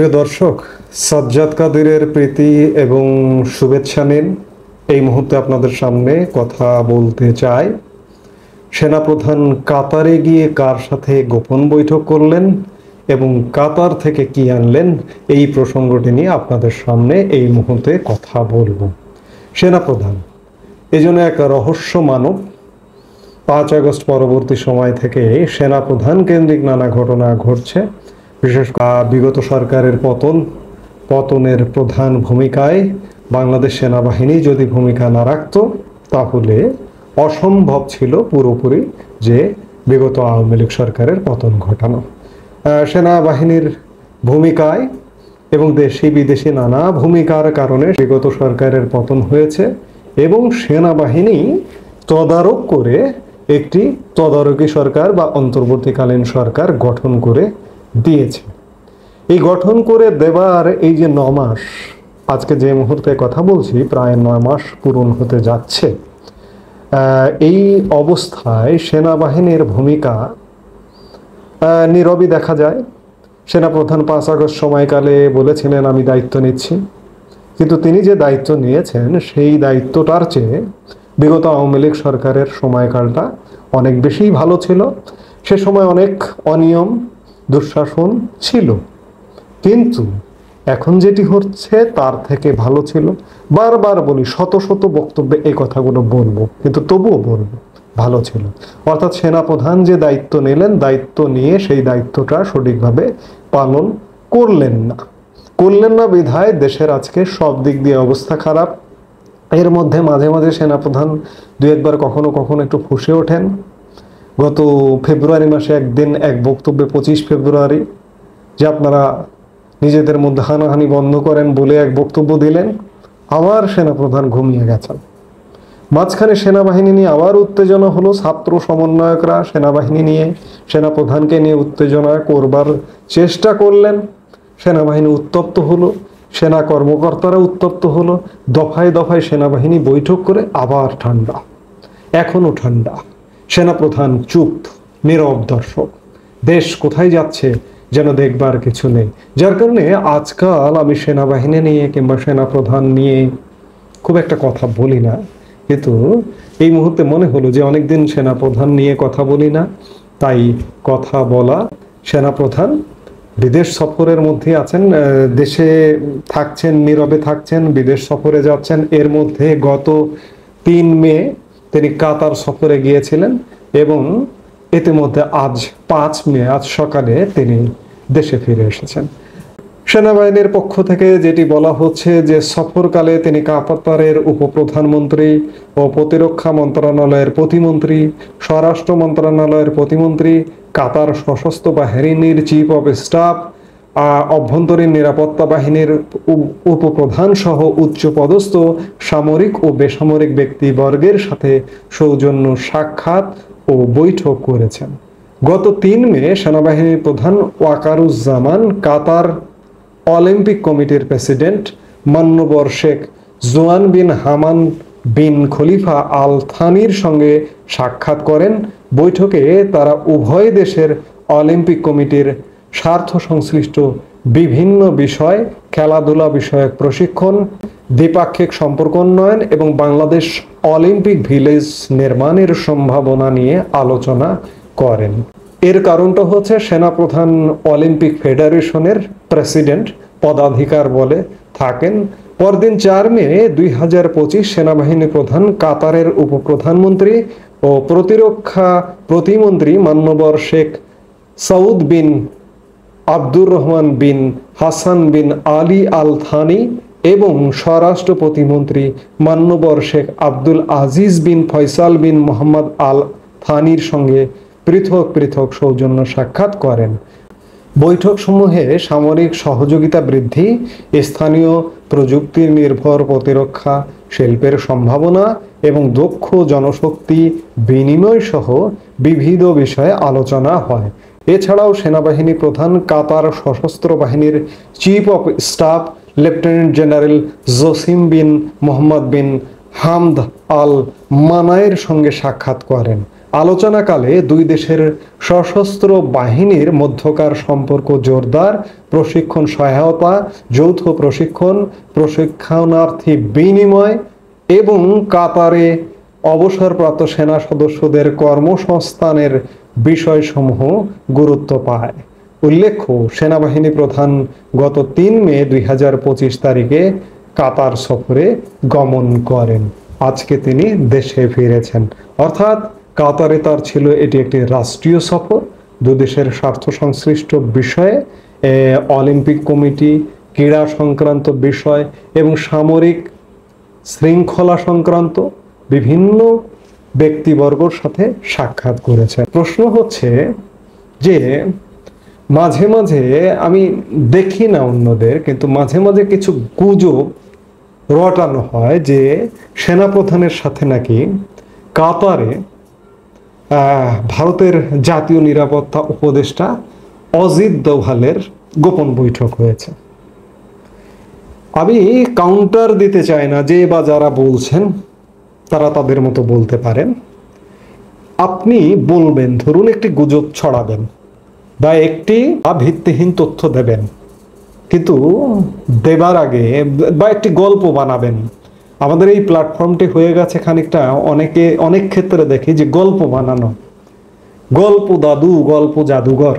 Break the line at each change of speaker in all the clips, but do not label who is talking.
প্রিয় দর্শক, সাজ্জাদ কাদিরের প্রীতি এবং শুভেচ্ছা নিন। এই মুহূর্তে আপনাদের সামনে কথা বলতে চাই। সেনাপ্রধান কাতারে গিয়ে কার সাথে গোপন বৈঠক করলেন এবং কাতার থেকে কি আনলেন, এই প্রসঙ্গটি নিয়ে আপনাদের সামনে এই মুহূর্তে কথা বলবো। সেনাপ্রধান এজন্য এক রহস্য মানব। 5 আগস্ট পরবর্তী সময় থেকে সেনাপ্রধান কেন্দ্রিক নানা ঘটনা ঘটছে। বিশেষ করে বিগত সরকারের পতনের প্রধান ভূমিকায় বাংলাদেশ সেনাবাহিনী যদি ভূমিকা না রাখত, তাহলে অসম্ভব ছিল পুরোপুরি যে বিগত আওয়ামী লীগ সরকারের পতন ঘটানো। সেনাবাহিনীর ভূমিকায় এবং দেশি বিদেশি নানা ভূমিকার কারণে বিগত সরকারের পতন হয়েছে এবং সেনাবাহিনী তদারক করে একটি তদারকি সরকার বা অন্তর্বর্তীকালীন সরকার গঠন করে দিয়েছে। এই গঠন করে দেবার এই যে 9 মাস, আজকে যে মুহূর্তে কথা বলছি প্রায় 9 মাস পূরণ হতে যাচ্ছে। এই অবস্থায় সেনাবাহিনীর ভূমিকা নীরবই দেখা যায়। সেনাপ্রধান 5 আগস্ট সময়কালে বলেছিলেন আমি দায়িত্ব নিচ্ছি, কিন্তু তিনি যে দায়িত্ব নিয়েছেন সেই দায়িত্বটার চেয়ে বিগত আওয়ামী লীগ সরকারের সময়কালটা অনেক বেশি ভালো ছিল। সে সময় অনেক অনিয়ম দুঃশাসন ছিল, কিন্তু এখন যেটি হচ্ছে তার থেকে ভালো ছিল। বারবার বলি, শত শত বক্তব্যে এই কথাগুলো বলবো, কিন্তু তবুও বলবো ভালো ছিল। অর্থাৎ সেনাপ্রধান যে দায়িত্ব নিলেন, দায়িত্ব নিয়ে সেই দায়িত্বটা সঠিকভাবে পালন করলেন না বিধায় দেশের আজকে সব দিক দিয়ে অবস্থা খারাপ। এর মধ্যে মাঝে মাঝে সেনাপ্রধান দু একবার কখনো কখনো একটু ফুঁসে ওঠেন। গত ফেব্রুয়ারি মাসে একদিন এক বক্তব্যে 25 ফেব্রুয়ারি যে আপনারা নিজেদের মধ্যে হানাহানি বন্ধ করেন বলে এক বক্তব্য দিলেন, আবার সেনাপ্রধান ঘুমিয়ে গেছেন। মাঝখানে সেনাবাহিনী নিয়ে আবার উত্তেজনা হলো। ছাত্র সমন্বয়করা সেনাবাহিনী নিয়ে, সেনাপ্রধানকে নিয়ে উত্তেজনা করবার চেষ্টা করলেন। সেনাবাহিনী উত্তপ্ত হলো, সেনা কর্মকর্তারা উত্তপ্ত হলো। দফায় দফায় সেনাবাহিনী বৈঠক করে আবার ঠান্ডা, এখনো ঠান্ডা। সেনাপ্রধান চুপ, নীরব দর্শক। দেশ কোথায় যাচ্ছে যেন দেখবার কিছু নেই। যার কারণে আজকাল আমি সেনাবাহিনী নিয়ে কিংবা সেনাপ্রধান নিয়ে খুব একটা কথা বলি না, কিন্তু এই মুহূর্তে মনে হলো যে অনেকদিন সেনাপ্রধান নিয়ে কথা বলি না, তাই কথা বলা। সেনাপ্রধান বিদেশ সফরের মধ্যে আছেন, দেশে থাকছেন, নীরবে থাকছেন, বিদেশ সফরে যাচ্ছেন। এর মধ্যে গত 3 মে তিনি কাতার সফরে গিয়েছিলেন এবং ইতিমধ্যে আজ 5 মে, আজ সকালে তিনি দেশে ফিরে এসেছেন। সেনাবাহিনীর পক্ষ থেকে যেটি বলা হচ্ছে যে সফরকালে তিনি কাতারের উপপ্রধানমন্ত্রী ও প্রতিরক্ষা মন্ত্রণালয়ের প্রতিমন্ত্রী, স্বরাষ্ট্র মন্ত্রণালয়ের প্রতিমন্ত্রী, কাতার সশস্ত্র বাহিনীর চিফ অফ স্টাফ, অভ্যন্তরীণ নিরাপত্তা বাহিনীর উপপ্রধান সহ উচ্চপদস্থ সামরিক ও বেসামরিক ব্যক্তিবর্গের সাথে সৌজন্য সাক্ষাৎ ও বৈঠক করেছেন। গত 3 মে সেনাবাহিনীর প্রধান ওয়াকারুজ্জামান কাতার অলিম্পিক কমিটির প্রেসিডেন্ট মান্যবর শেখ জোয়ান বিন হামান বিন খলিফা আল থানির সঙ্গে সাক্ষাৎ করেন। বৈঠকে তারা উভয় দেশের অলিম্পিক কমিটির স্বার্থ সংশ্লিষ্ট বিভিন্ন বিষয়, খেলাধুলা বিষয়ক প্রশিক্ষণ, দ্বিপাক্ষিক সম্পর্ক উন্নয়ন এবং বাংলাদেশ অলিম্পিক ভিলেজ নির্মাণের সম্ভাবনা নিয়ে আলোচনা করেন। এর কারণটা হচ্ছে সেনাপ্রধান অলিম্পিক ফেডারেশনের প্রেসিডেন্ট পদাধিকার বলে থাকেন। পরদিন 4 মে 2025 সেনাবাহিনী প্রধান কাতারের উপপ্রধানমন্ত্রী ও প্রতিরক্ষা প্রতিমন্ত্রী মান্যবর শেখ সৌদ বিন আব্দুর রহমান বিন হাসান বিন আলী আল থানি এবং স্বরাষ্ট্র প্রতিমন্ত্রী মান্যবর শেখ আব্দুল আজিজ বিন ফয়সাল বিন মোহাম্মদ আল থানির সঙ্গে পৃথক পৃথক সৌজন্য সাক্ষাৎ করেন। বৈঠক সমূহে সামরিক সহযোগিতা বৃদ্ধি, স্থানীয় প্রযুক্তি নির্ভর প্রতিরক্ষা শিল্পের সম্ভাবনা এবং দক্ষ জনশক্তি বিনিময় সহ বিবিধ বিষয়ে আলোচনা হয়। এছাড়াও সেনাবাহিনী প্রধান কাতার সশস্ত্র বাহিনীর chief of staff lieutenant general Jassim bin Mohammed bin Hamad Al মানায়ের সঙ্গে সাক্ষাৎ করেন। আলোচনাকালে দুই দেশের সশস্ত্র বাহিনীর মধ্যকার সম্পর্ক জোরদার, প্রশিক্ষণ সহায়তা, যৌথ প্রশিক্ষণ, প্রশিক্ষণার্থী বিনিময় এবং কাতারে অবসরপ্রাপ্ত সেনা সদস্যদের কর্মসংস্থানের বিষয়সমূহ গুরুত্ব পায়। উল্লেখ্য, সেনাবাহিনী প্রধান গত 3 মে 2025 তারিখে কাতার সফরে গমন করেন। আজকে তিনি দেশে ফিরেছেন। অর্থাৎ কাতারে তার ছিল এটি একটি রাষ্ট্রীয় সফর। দুদেশের স্বার্থ সংশ্লিষ্ট বিষয়ে অলিম্পিক কমিটি, ক্রীড়া সংক্রান্ত বিষয় এবং সামরিক শৃঙ্খলা সংক্রান্ত বিভিন্ন ব্যক্তিবর্গর সাথে সাক্ষাৎ করেছেন। প্রশ্ন হচ্ছে যে মাঝে মাঝে আমি দেখি না অন্যদের, কিন্তু মাঝে মাঝে কিছু গুজব রটানো হয় যে সেনাপ্রধানের সাথে নাকি কাতারে ভারতের জাতীয় নিরাপত্তা উপদেষ্টা অজিত দোভালের গোপন বৈঠক হয়েছে। আমি কাউন্টার দিতে চাই না, যে বা যারা বলছেন তারা তাদের মতো বলতে পারেন। আপনি বলবেন, ধরুন একটি গুজব ছড়াবেন বা একটি ভিত্তিহীন তথ্য দেবেন, কিন্তু দেবার আগে বা একটি গল্প বানাবেন। আমাদের এই প্ল্যাটফর্মটি হয়ে গেছে খানিকটা অনেক ক্ষেত্রে দেখি যে গল্প বানানো, গল্প দাদু, গল্প জাদুঘর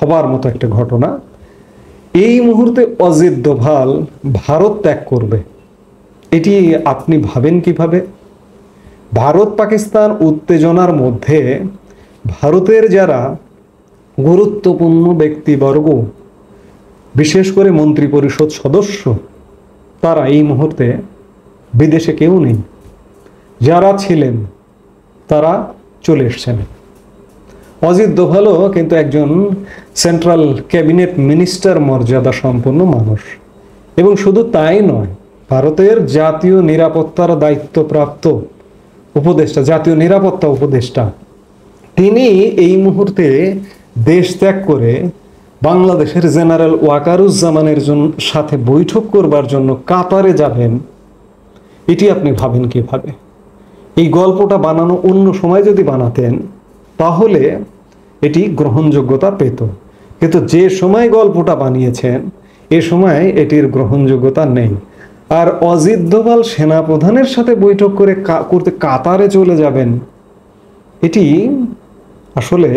হবার মতো একটা ঘটনা। এই মুহূর্তে অজিত দোভাল ভারত ত্যাগ করবে, এটি আপনি ভাবেন কিভাবে? ভারত পাকিস্তান উত্তেজনার মধ্যে ভারতের যারা গুরুত্বপূর্ণ ব্যক্তিবর্গ, বিশেষ করে মন্ত্রী পরিষদ সদস্য, তারা এই মুহূর্তে বিদেশে কেউ নেই। যারা ছিলেন তারা চলে এসছেন। অজিত দোভালও কিন্তু একজন সেন্ট্রাল ক্যাবিনেট মিনিস্টার মর্যাদা সম্পন্ন মানুষ, এবং শুধু তাই নয়, ভারতের জাতীয় নিরাপত্তার দায়িত্বপ্রাপ্ত উপদেষ্টা, জাতীয় নিরাপত্তা উপদেষ্টা, তিনি এই মুহূর্তে দেশ ত্যাগ করে বাংলাদেশের জেনারেল ওয়াকারুজ্জামানের সাথে বৈঠক করবার জন্য কাতারে যাবেন। এটি আপনি ভাবেন কিভাবে? এই গল্পটা বানানো অন্য সময় যদি বানাতেন তাহলে এটি গ্রহণযোগ্যতা পেত, কিন্তু যে সময় গল্পটা বানিয়েছেন এ সময় এটির গ্রহণযোগ্যতা নেই। আর অজিত দোভাল সেনাপ্রধানের সাথে বৈঠক করতে কাতারে চলে যাবেন, এটি আসলে,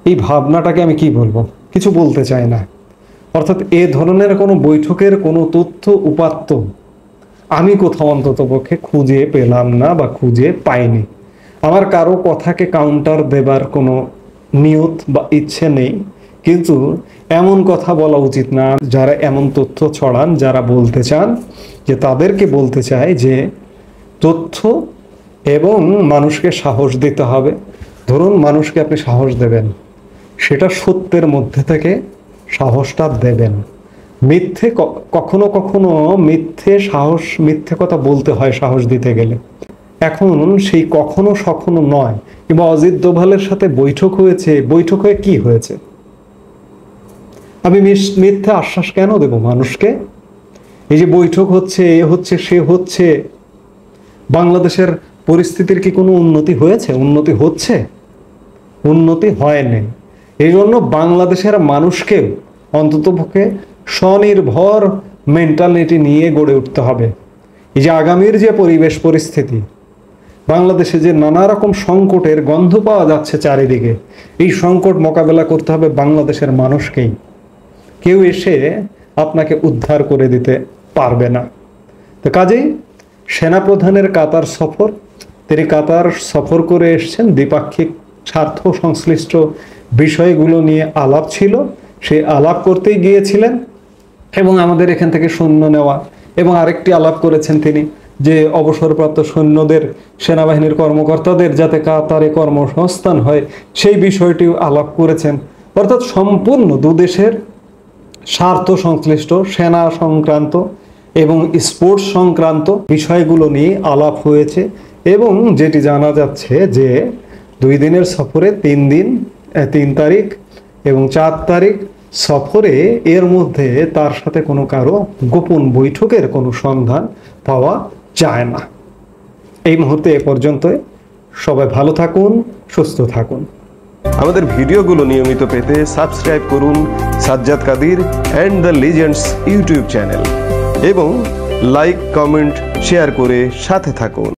এই ভাবনাটাকে আমি কি বলবো, কিছু বলতে চাই না। অর্থাৎ এ ধরনের কোনো বৈঠকের কোনো তথ্য উপাত্ত আমি কোথাও অন্তত পক্ষে খুঁজে পেলাম না বা খুঁজে পাইনি। আমার কারো কথাকে কাউন্টার দেবার কোনো নিয়ত বা ইচ্ছে নেই, কিন্তু এমন কথা বলা উচিত না। যারা এমন তথ্য ছড়ান, যারা বলতে চান, যে তাদেরকে বলতে চাই যে তথ্য এবং মানুষকে সাহস দিতে হবে। ধরুন মানুষকে আপনি সাহস দেবেন, সেটা সত্যের মধ্যে থেকে সাহসটা দেবেন। কখনো কখনো মিথ্যে কথা বলতে হয় সাহস দিতে গেলে। এখন সেই কখনো সখনো নয়। কিংবা অজিত দোভালের সাথে বৈঠক হয়েছে, বৈঠক হয়ে কি হয়েছে? আমি মিথ্যে আশ্বাস কেন দেব মানুষকে? এই যে বৈঠক হচ্ছে, এ হচ্ছে, সে হচ্ছে, বাংলাদেশের পরিস্থিতির কি কোনো উন্নতি হয়েছে? উন্নতি হচ্ছে? উন্নতি হয়নি। এই জন্য বাংলাদেশের মানুষকে অন্ততপক্ষে স্বনির্ভর মেন্টালিটি নিয়ে গড়ে উঠতে হবে। এই যে আগামীর যে পরিবেশ পরিস্থিতি, বাংলাদেশে যে নানা রকম সংকটের গন্ধ পাওয়া যাচ্ছে চারিদিকে, এই সংকট মোকাবেলা করতে হবে বাংলাদেশের মানুষকেই। কেউ এসে আপনাকে উদ্ধার করে দিতে পারবে না। তো কাজেই সেনাপ্রধানের কাতার সফর, তিনি কাতার সফর করে এসছেন, দ্বিপাক্ষিক স্বার্থ সংশ্লিষ্ট বিষয়গুলো নিয়ে আলাপ ছিল, সেই আলাপ করতেই গিয়েছিলেন। এবং আমাদের এখান থেকে সৈন্য নেওয়া, এবং আরেকটি আলাপ করেছেন তিনি যে অবসরপ্রাপ্ত সৈন্যদের, সেনাবাহিনীর কর্মকর্তাদের যাতে কাতারে কর্মসংস্থান হয়, সেই বিষয়টিও আলাপ করেছেন। অর্থাৎ সম্পূর্ণ দুদেশের স্বার্থ সংশ্লিষ্ট সেনা সংক্রান্ত এবং স্পোর্টস সংক্রান্ত বিষয়গুলো নিয়ে আলাপ হয়েছে। এবং যেটি জানা যাচ্ছে যে 2 দিনের সফরে 3 তারিখ এবং 4 তারিখ সফরে, এর মধ্যে তার সাথে কোনো কারো গোপন বৈঠকের কোনো সন্ধান পাওয়া যায় না। এই মুহূর্তে এ পর্যন্তই। সবাই ভালো থাকুন, সুস্থ থাকুন।
আমাদের ভিডিওগুলো নিয়মিত পেতে সাবস্ক্রাইব করুন Sajjad Kadir and the legends YouTube channel এবং লাইক, কমেন্ট, শেয়ার করে সাথে থাকুন।